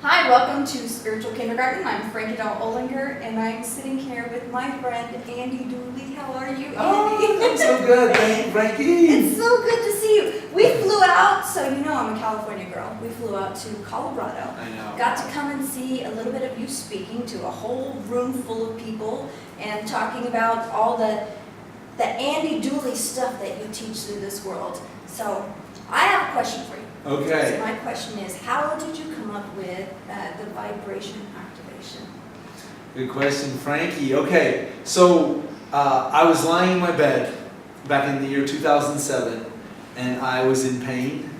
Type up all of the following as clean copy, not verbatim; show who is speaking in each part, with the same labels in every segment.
Speaker 1: Hi, welcome to Spiritual Kindergarten. I'm Franki Doll-Olinger, and I'm sitting here with my friend Andy Dooley. How are you, Andy?
Speaker 2: Oh, I'm so good. Thank you, Frankie.
Speaker 1: It's so good to see you. We flew out, so you know I'm a California girl. We flew out to Colorado.
Speaker 2: I know.
Speaker 1: Got to come and see a little bit of you speaking to a whole room full of people and talking about all the Andy Dooley stuff that you teach through this world. So I have a question for you.
Speaker 2: Okay.
Speaker 1: So my question is, how did you come up with the vibration activation?
Speaker 2: Good question, Frankie. Okay, so I was lying in my bed back in the year 2007, and I was in pain,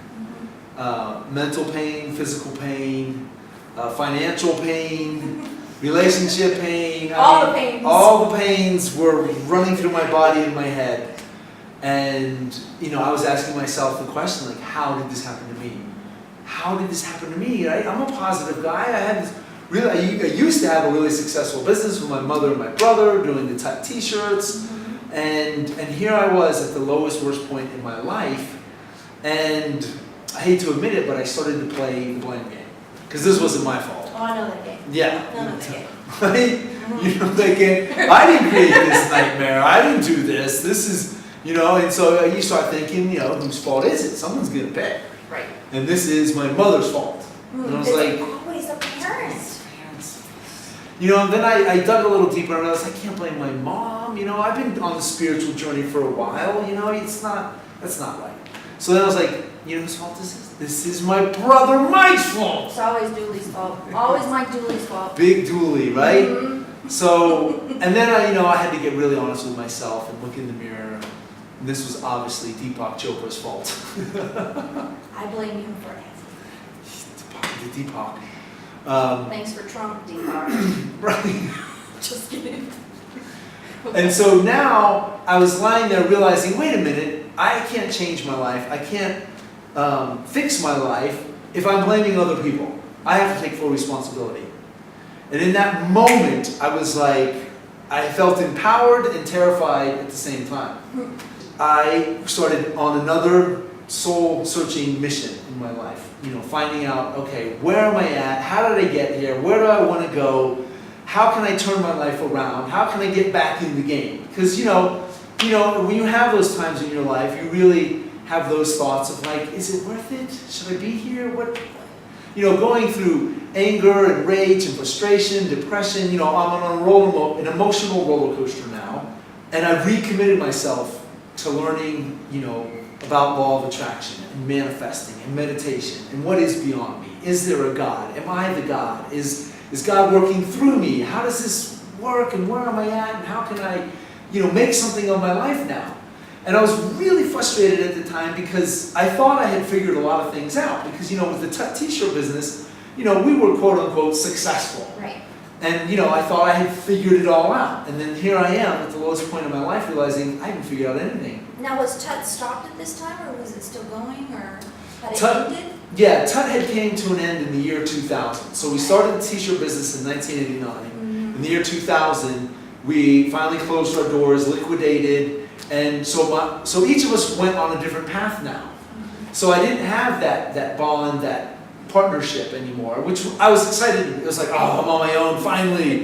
Speaker 2: mental pain, physical pain, financial pain, relationship pain.
Speaker 1: The pains.
Speaker 2: All the pains were running through my body and my head. And, you know, I was asking myself the question, like, how did this happen to me? How did this happen to me? Right? I'm a positive guy. I had this I used to have a really successful business with my mother and my brother doing the Tut t-shirts. And here I was at the lowest, worst point in my life. And I hate to admit it, but I started to play the blame game. Because this wasn't my fault.
Speaker 1: Oh, I know that game.
Speaker 2: Yeah.
Speaker 1: I know that game.
Speaker 2: Right? You know that game? I didn't create this nightmare. I didn't do this. This is... You know, and so you start thinking, you know, whose fault is it? Someone's going to pay.
Speaker 1: Right.
Speaker 2: And this is my mother's fault. And I was like,
Speaker 1: always the parents.
Speaker 2: You know, and then I dug a little deeper and I realized I can't blame my mom. You know, I've been on the spiritual journey for a while. You know, that's not right. So then I was like, you know whose fault this is? This is my brother Mike's fault.
Speaker 1: It's always Dooley's fault. Always Mike Dooley's fault.
Speaker 2: Big Dooley, right? So, and then I had to get really honest with myself and look in the mirror. And this was obviously Deepak Chopra's fault.
Speaker 1: I blame him for everything.
Speaker 2: Deepak.
Speaker 1: Thanks for Trump, Deepak.
Speaker 2: Right.
Speaker 1: Just kidding.
Speaker 2: And so now I was lying there realizing, wait a minute, I can't change my life. I can't fix my life if I'm blaming other people. I have to take full responsibility. And in that moment, I was like, I felt empowered and terrified at the same time. I started on another soul-searching mission in my life. You know, finding out, okay, where am I at? How did I get here? Where do I want to go? How can I turn my life around? How can I get back in the game? Because you know, when you have those times in your life, you really have those thoughts of like, is it worth it? Should I be here? What? You know, going through anger and rage and frustration, depression. You know, I'm on an emotional roller coaster now, and I've recommitted myself to learning, you know, about law of attraction and manifesting and meditation and what is beyond me. Is there a God? Am I the God? Is God working through me? How does this work and where am I at and how can I, you know, make something of my life now? And I was really frustrated at the time because I thought I had figured a lot of things out because, you know, with the Tut t-shirt business, you know, we were quote unquote successful.
Speaker 1: Right.
Speaker 2: And, you know, I thought I had figured it all out. And then here I am at the lowest point of my life realizing I haven't figured out anything.
Speaker 1: Now, was Tut stopped at this time, or was it still going, or had it
Speaker 2: Tut-
Speaker 1: ended?
Speaker 2: Yeah, Tut had came to an end in the year 2000. So we started the t-shirt business in 1989. In the year 2000, we finally closed our doors, liquidated, and so each of us went on a different path now. So I didn't have that bond, that partnership anymore, which I was excited. It was like, oh, I'm on my own finally,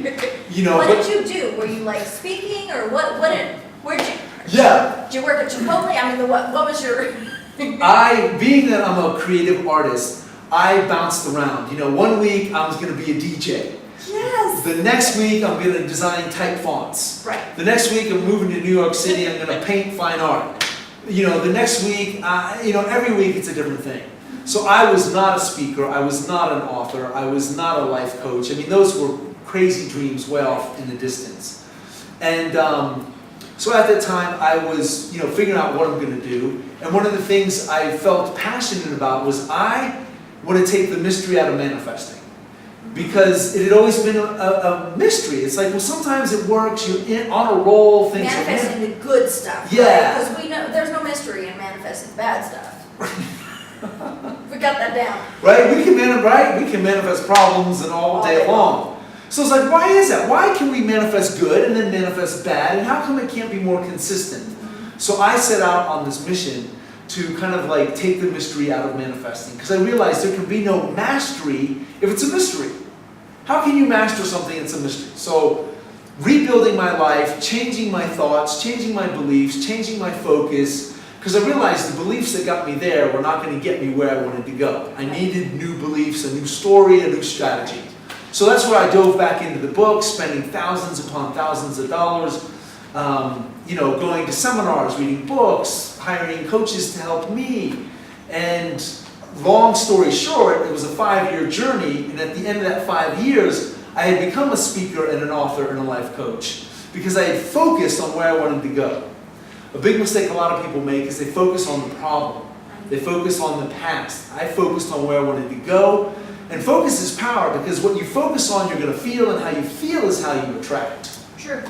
Speaker 2: you know.
Speaker 1: What did you do? Were you like speaking, or where'd you?
Speaker 2: Yeah.
Speaker 1: Did you work at Chipotle? I mean, what was your?
Speaker 2: Being that I'm a creative artist, I bounced around. You know, one week I was going to be a DJ.
Speaker 1: Yes.
Speaker 2: The next week I'm going to design type fonts.
Speaker 1: Right.
Speaker 2: The next week I'm moving to New York City. I'm going to paint fine art. You know, the next week, you know, every week it's a different thing. So I was not a speaker, I was not an author, I was not a life coach. I mean, those were crazy dreams way off in the distance. And so at that time, I was, you know, figuring out what I'm going to do. And one of the things I felt passionate about was I want to take the mystery out of manifesting. Because it had always been a mystery. It's like, well, sometimes it works, you're on a roll, things are
Speaker 1: manifesting the good stuff.
Speaker 2: Yeah.
Speaker 1: Because we know there's no mystery in manifesting bad stuff. We got that down.
Speaker 2: Right? We can manifest problems and all day long. So it's like, why is that? Why can we manifest good and then manifest bad? And how come it can't be more consistent? So I set out on this mission to kind of like take the mystery out of manifesting. Because I realized there can be no mastery if it's a mystery. How can you master something that's a mystery? So rebuilding my life, changing my thoughts, changing my beliefs, changing my focus, because I realized the beliefs that got me there were not going to get me where I wanted to go. I needed new beliefs, a new story, a new strategy. So that's where I dove back into the book, spending thousands upon thousands of dollars, going to seminars, reading books, hiring coaches to help me. And long story short, it was a 5-year journey, and at the end of that 5 years, I had become a speaker and an author and a life coach because I had focused on where I wanted to go. A big mistake a lot of people make is they focus on the problem. They focus on the past. I focused on where I wanted to go. And focus is power, because what you focus on, you're going to feel, and how you feel is how you attract.
Speaker 1: True.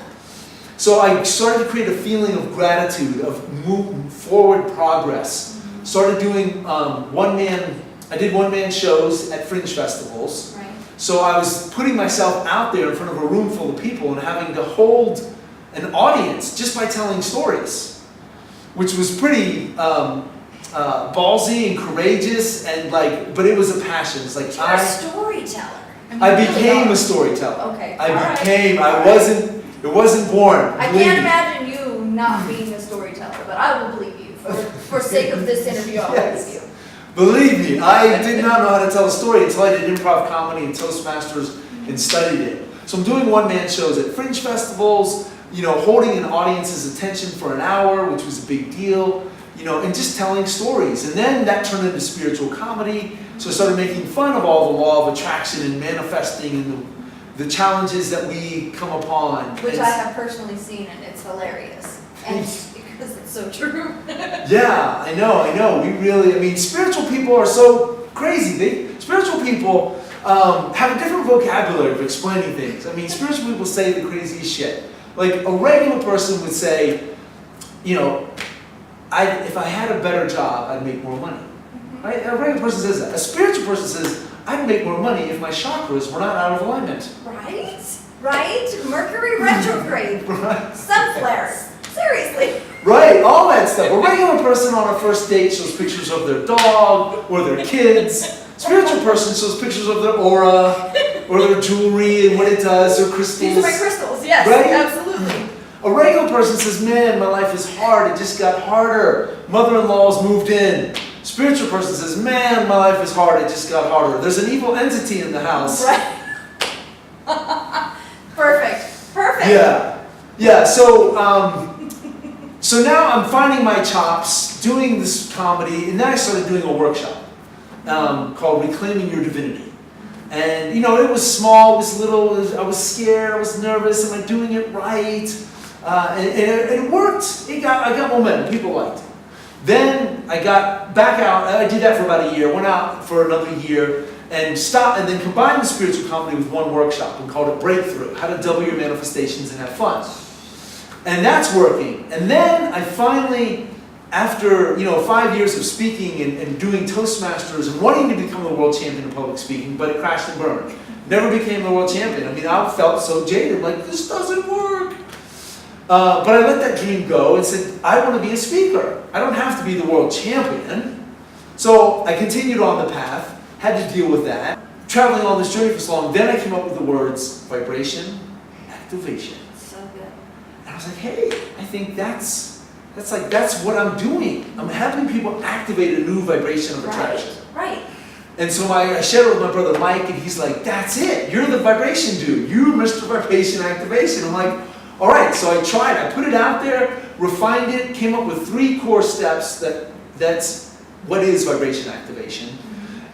Speaker 2: So I started to create a feeling of gratitude, of moving forward progress. Started doing I did one-man shows at fringe festivals.
Speaker 1: Right.
Speaker 2: So I was putting myself out there in front of a room full of people and having to hold an audience just by telling stories, which was pretty ballsy and courageous, and but it was a passion. It's like
Speaker 1: You're a storyteller.
Speaker 2: I became a storyteller.
Speaker 1: Okay.
Speaker 2: It wasn't born.
Speaker 1: I can't imagine you not being a storyteller, but I will believe you. For sake of this interview, I'll believe you.
Speaker 2: Believe me, I did not know how to tell a story until I did improv comedy and Toastmasters and studied it. So I'm doing one-man shows at fringe festivals, holding an audience's attention for an hour, which was a big deal, and just telling stories. And then that turned into spiritual comedy. So I started making fun of all the law of attraction and manifesting and the challenges that we come upon.
Speaker 1: Which I have personally seen, and it's hilarious. And because it's so true.
Speaker 2: Yeah, I know. Spiritual people are so crazy. Spiritual people have a different vocabulary of explaining things. Spiritual people say the craziest shit. Like a regular person would say, if I had a better job, I'd make more money. Right? A regular person says that. A spiritual person says, I'd make more money if my chakras were not out of alignment.
Speaker 1: Right? Mercury retrograde.
Speaker 2: Right.
Speaker 1: Sun flares. Seriously.
Speaker 2: Right, all that stuff. A regular person on a first date shows pictures of their dog or their kids. Spiritual person shows pictures of their aura or their jewelry and what it does, their crystals.
Speaker 1: These are my crystals, yes,
Speaker 2: right?
Speaker 1: Absolutely.
Speaker 2: A regular person says, man, my life is hard, it just got harder. Mother-in-law's moved in. Spiritual person says, man, my life is hard, it just got harder. There's an evil entity in the house.
Speaker 1: Right. Perfect.
Speaker 2: Yeah, so now I'm finding my chops, doing this comedy, and then I started doing a workshop called Reclaiming Your Divinity. And, it was small, it was little, I was scared, I was nervous, am I doing it right? And it worked. I got momentum, people liked it. Then I got back out, I did that for about a year, went out for another year, and stopped, and then combined the spiritual comedy with one workshop and called it Breakthrough, How to Double Your Manifestations and Have Fun. And that's working. And then I finally, after 5 years of speaking and doing Toastmasters and wanting to become the world champion in public speaking, but it crashed and burned. Never became the world champion. I felt so jaded, like this doesn't work. But I let that dream go and said, I want to be a speaker. I don't have to be the world champion. So I continued on the path, had to deal with that. Traveling on this journey for so long, then I came up with the words vibration, activation.
Speaker 1: So good.
Speaker 2: And I was like, hey, I think that's what I'm doing. I'm helping people activate a new vibration of attraction.
Speaker 1: Right.
Speaker 2: And so I shared it with my brother Mike, and he's like, that's it. You're the vibration dude. You're Mr. Vibration Activation. I'm like, all right. So I tried. I put it out there, refined it, came up with 3 core steps that's what is vibration activation.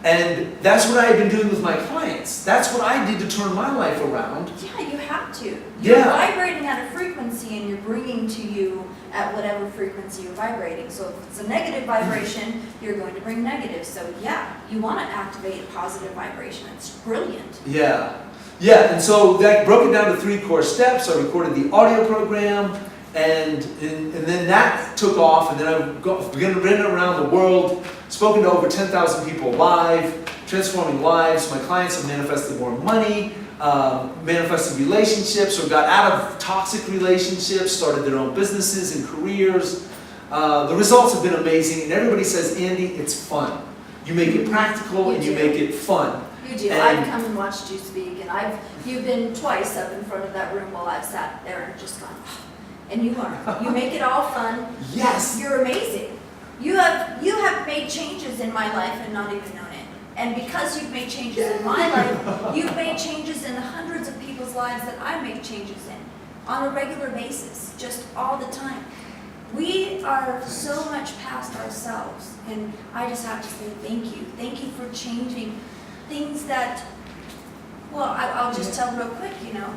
Speaker 2: And that's what I've been doing with my clients. That's what I did to turn my life around.
Speaker 1: Yeah, you have to. You're
Speaker 2: Yeah.
Speaker 1: vibrating at a frequency, and you're bringing to you at whatever frequency you're vibrating. So if it's a negative vibration, you're going to bring negative. So yeah, you want to activate positive vibration. It's brilliant.
Speaker 2: Yeah. And so that broke it down to 3 core steps. I recorded the audio program, and then that took off, and then I began to run around the world, spoken to over 10,000 people live, transforming lives. My clients have manifested more money, manifested relationships, or got out of toxic relationships, started their own businesses and careers. the results have been amazing, and everybody says, Andy, it's fun. You make it practical and you make it fun.
Speaker 1: You do. I've come and watched you speak, and you've been twice up in front of that room while I've sat there and just gone, oh. And you are. You make it all fun.
Speaker 2: Yes.
Speaker 1: You're amazing. You have made changes in my life and not even known it. And because you've made changes in my life, you've made changes in the hundreds of people's lives that I make changes in on a regular basis, just all the time. We are so much past ourselves, and I just have to say thank you. Thank you for changing things that, well, I'll just tell real quick, you know,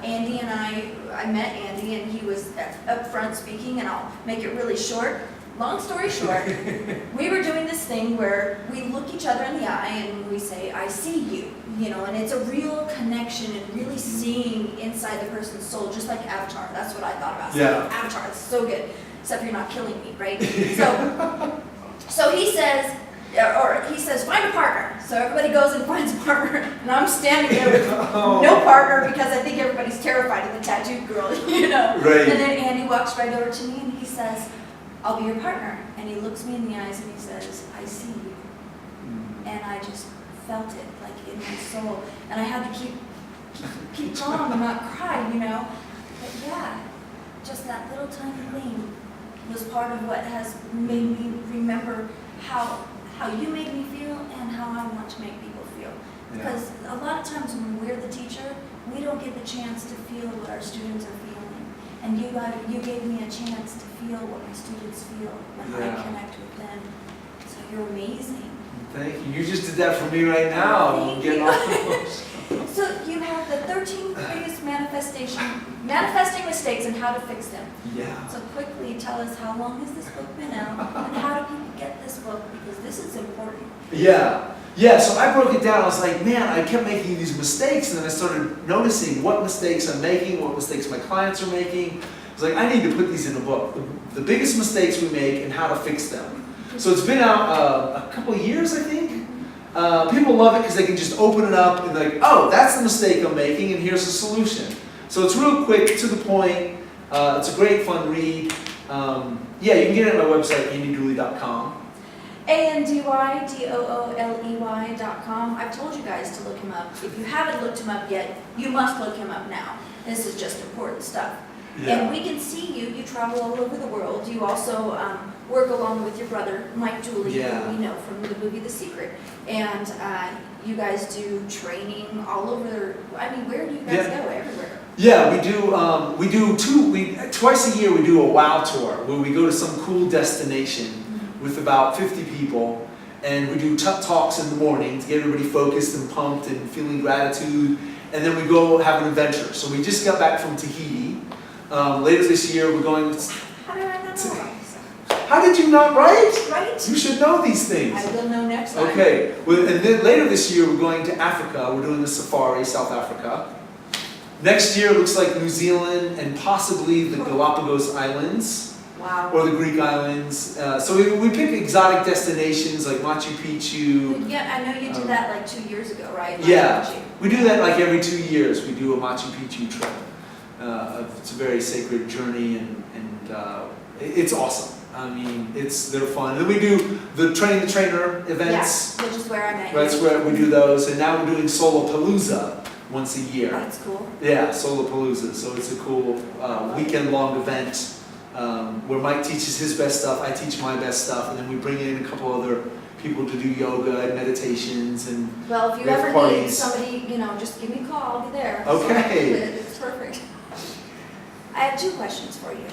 Speaker 1: Andy and I met Andy, and he was up front speaking, and I'll make it really short. Long story short, we were doing this thing where we look each other in the eye and we say, I see you, you know, and it's a real connection and really seeing inside the person's soul, just like Avatar. That's what I thought about.
Speaker 2: Yeah.
Speaker 1: Avatar, it's so good, except you're not killing me, right? So he says, find a partner. So everybody goes and finds a partner, and I'm standing there with no partner because I think everybody's terrified of the tattooed girl, you know.
Speaker 2: Right.
Speaker 1: And then Andy walks right over to me and he says, I'll be your partner. And he looks me in the eyes and he says, I see you. And I just felt it, like in my soul. And I had to keep calm and not cry, you know. But yeah, just that little tiny thing was part of what has made me remember how you made me feel and how I want to make people feel.
Speaker 2: Yeah.
Speaker 1: Because a lot of times when we're the teacher, we don't get the chance to feel what our students are feeling. And you gave me a chance to feel what my students feel when I connect with them. So you're amazing.
Speaker 2: Thank you. You just did that for me right now.
Speaker 1: Thank you. So you have the 13 biggest manifesting mistakes and how to fix them.
Speaker 2: Yeah.
Speaker 1: So quickly tell us, how long has this book been out, and how do people get this book, because this is important.
Speaker 2: Yeah. Yeah, so I broke it down. I was like, man, I kept making these mistakes, and then I started noticing what mistakes I'm making, what mistakes my clients are making. I was like, I need to put these in a book. The biggest mistakes we make and how to fix them. So it's been out a couple of years, I think. People love it because they can just open it up and like, oh, that's the mistake I'm making, and here's the solution. So it's real quick, to the point. It's a great, fun read. Yeah, you can get it at my website, andydooley.com.
Speaker 1: ANDYDOOLEY.com. I've told you guys to look him up. If you haven't looked him up yet, you must look him up now. This is just important stuff.
Speaker 2: Yeah.
Speaker 1: And we can see you. You travel all over the world. You also work along with your brother, Mike Dooley, who we know from the movie The Secret. And you guys do training all over. I mean, where do you guys go? Everywhere.
Speaker 2: Yeah, we do twice a year we do a WOW tour where we go to some cool destination with about 50 people, and we do talks in the morning to get everybody focused and pumped and feeling gratitude, and then we go have an adventure. So we just got back from Tahiti. Later this year we're going
Speaker 1: How did I not know about this?
Speaker 2: How did you not write?
Speaker 1: Right?
Speaker 2: You should know these things.
Speaker 1: I will know next time.
Speaker 2: Okay, well, and then later this year we're going to Africa. We're doing a safari, South Africa. Next year it looks like New Zealand and possibly the Galapagos Islands.
Speaker 1: Wow.
Speaker 2: Or the Greek islands. So we pick exotic destinations like Machu Picchu.
Speaker 1: Yeah, I know you did that like 2 years ago, right?
Speaker 2: Yeah, we do that like every 2 years. We do a Machu Picchu trip. It's a very sacred journey, and it's awesome. I mean, they're fun. And then we do the Train the Trainer events.
Speaker 1: Yeah, which is where I met you.
Speaker 2: That's where we do those. And now we're doing Solopalooza once a year.
Speaker 1: That's cool.
Speaker 2: Yeah, Solopalooza. So it's a cool weekend-long event. Where Mike teaches his best stuff, I teach my best stuff, and then we bring in a couple other people to do yoga and meditations and
Speaker 1: well, if you ever need somebody, you know, just give me a call, I'll be there.
Speaker 2: Okay.
Speaker 1: So it's perfect. I have 2 questions for you.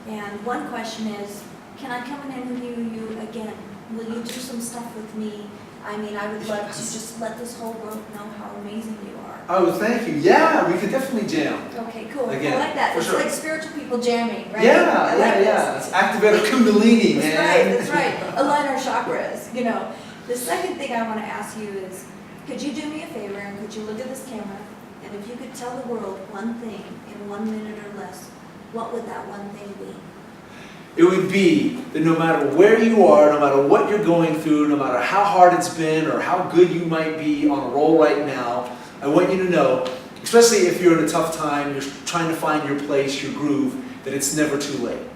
Speaker 1: And one question is, can I come and interview you again? Will you do some stuff with me? I mean, I would love to just let this whole world know how amazing you are.
Speaker 2: Oh, thank you. Yeah, we could definitely jam.
Speaker 1: Okay, cool.
Speaker 2: Again,
Speaker 1: I like that.
Speaker 2: for
Speaker 1: It's
Speaker 2: sure.
Speaker 1: like spiritual people jamming, right?
Speaker 2: Yeah,
Speaker 1: This.
Speaker 2: It's activate our Kundalini, man.
Speaker 1: That's right. Align our chakras, you know. The second thing I want to ask you is, could you do me a favor and could you look at this camera, and if you could tell the world one thing in 1 minute or less, what would that one thing be?
Speaker 2: It would be that no matter where you are, no matter what you're going through, no matter how hard it's been or how good you might be on a roll right now, I want you to know, especially if you're in a tough time, you're trying to find your place, your groove, that it's never too late.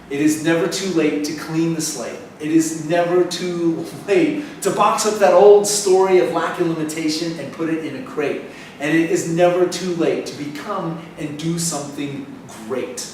Speaker 2: It is never too late to clean the slate. It is never too late to box up that old story of lack and limitation and put it in a crate. And it is never too late to become and do something great.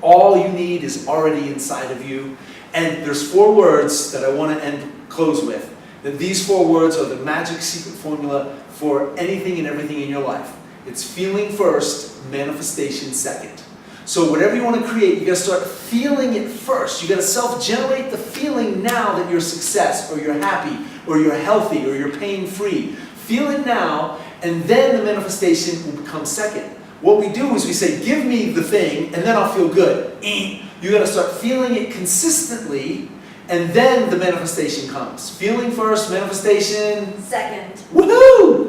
Speaker 2: All you need is already inside of you. And there's 4 words that I want to close with. That these 4 words are the magic secret formula for anything and everything in your life. It's feeling first, manifestation second. So whatever you want to create, you got to start feeling it first. You got to self-generate the feeling now that you're a success, or you're happy, or you're healthy, or you're pain-free. Feel it now, and then the manifestation will become second. What we do is we say, give me the thing, and then I'll feel good. You got to start feeling it consistently, and then the manifestation comes. Feeling first, manifestation
Speaker 1: second.
Speaker 2: Woohoo!